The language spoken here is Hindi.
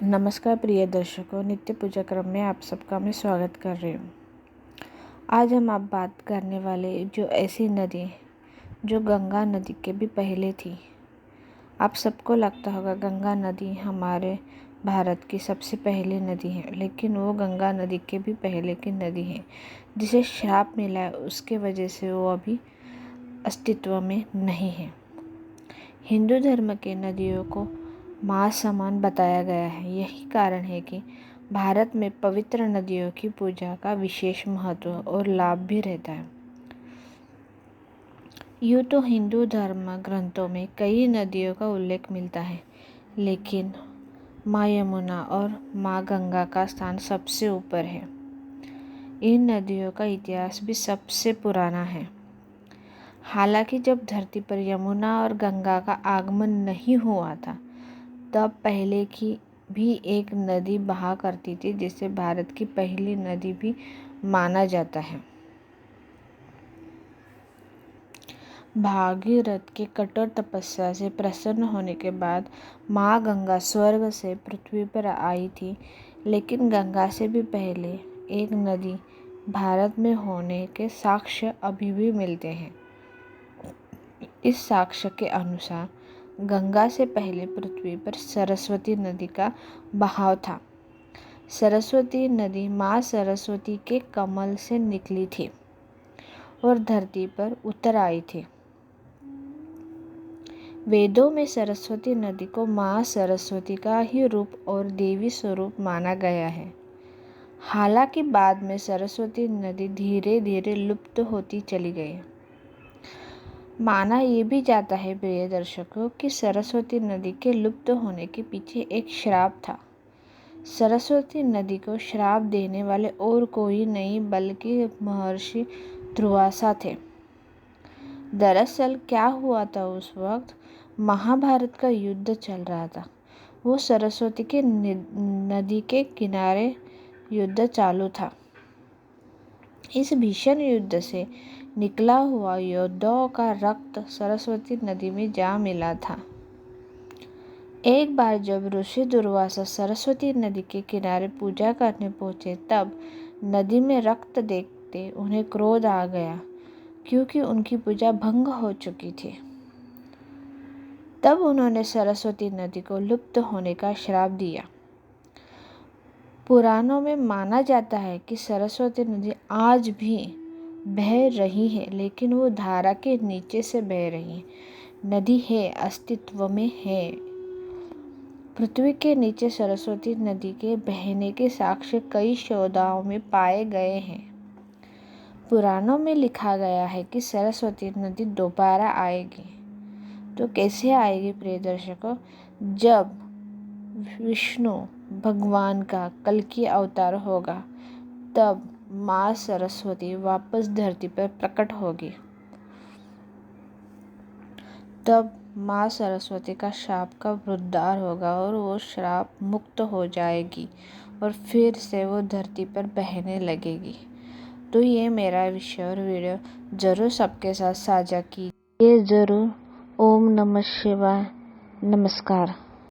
नमस्कार प्रिय दर्शकों, नित्य पूजा क्रम में आप सबका मैं स्वागत कर रही हूँ। आज हम आप बात करने वाले जो ऐसी नदी जो गंगा नदी के भी पहले थी। आप सबको लगता होगा गंगा नदी हमारे भारत की सबसे पहली नदी है, लेकिन वो गंगा नदी के भी पहले की नदी है जिसे श्राप मिला है। उसके वजह से वो अभी अस्तित्व में नहीं है। हिंदू धर्म के नदियों को माँ समान बताया गया है। यही कारण है कि भारत में पवित्र नदियों की पूजा का विशेष महत्व और लाभ भी रहता है। यूँ तो हिंदू धर्म ग्रंथों में कई नदियों का उल्लेख मिलता है, लेकिन माँ यमुना और माँ गंगा का स्थान सबसे ऊपर है। इन नदियों का इतिहास भी सबसे पुराना है। हालांकि जब धरती पर यमुना और गंगा का आगमन नहीं हुआ था, तब पहले की भी एक नदी बहा करती थी, जिसे भारत की पहली नदी भी माना जाता है। भागीरथ के कठोर तपस्या से प्रसन्न होने के बाद माँ गंगा स्वर्ग से पृथ्वी पर आई थी, लेकिन गंगा से भी पहले एक नदी भारत में होने के साक्ष्य अभी भी मिलते हैं। इस साक्ष्य के अनुसार गंगा से पहले पृथ्वी पर सरस्वती नदी का बहाव था। सरस्वती नदी माँ सरस्वती के कमल से निकली थी और धरती पर उतर आई थी। वेदों में सरस्वती नदी को माँ सरस्वती का ही रूप और देवी स्वरूप माना गया है। हालांकि बाद में सरस्वती नदी धीरे धीरे लुप्त होती चली गई। माना ये भी जाता है प्रिय दर्शकों कि सरस्वती नदी के लुप्त होने के पीछे एक श्राप था। सरस्वती नदी को श्राप देने वाले और कोई नहीं बल्कि महर्षि दुर्वासा थे। दरअसल क्या हुआ था, उस वक्त महाभारत का युद्ध चल रहा था। वो सरस्वती के नदी के किनारे युद्ध चालू था। इस भीषण युद्ध से निकला हुआ योद्धाओं का रक्त सरस्वती नदी में जा मिला था। एक बार जब ऋषि दुर्वासा सरस्वती नदी के किनारे पूजा करने पहुंचे, तब नदी में रक्त देखते उन्हें क्रोध आ गया, क्योंकि उनकी पूजा भंग हो चुकी थी। तब उन्होंने सरस्वती नदी को लुप्त होने का श्राप दिया। पुराणों में माना जाता है कि सरस्वती नदी आज भी बह रही है, लेकिन वो धारा के नीचे से बह रही है। नदी है, अस्तित्व में है। पृथ्वी के नीचे सरस्वती नदी के बहने के साक्ष्य कई शोधों में पाए गए हैं। पुराणों में लिखा गया है कि सरस्वती नदी दोबारा आएगी। तो कैसे आएगी प्रिय दर्शकों? जब विष्णु भगवान का कल्कि अवतार होगा, तब माँ सरस्वती वापस धरती पर प्रकट होगी। तब माँ सरस्वती का शाप का उद्धार होगा और वो श्राप मुक्त हो जाएगी और फिर से वो धरती पर बहने लगेगी। तो ये मेरा विषय और वीडियो ज़रूर सबके साथ साझा कीजिए। ज़रूर। ओम नमः शिवाय। नमस्कार।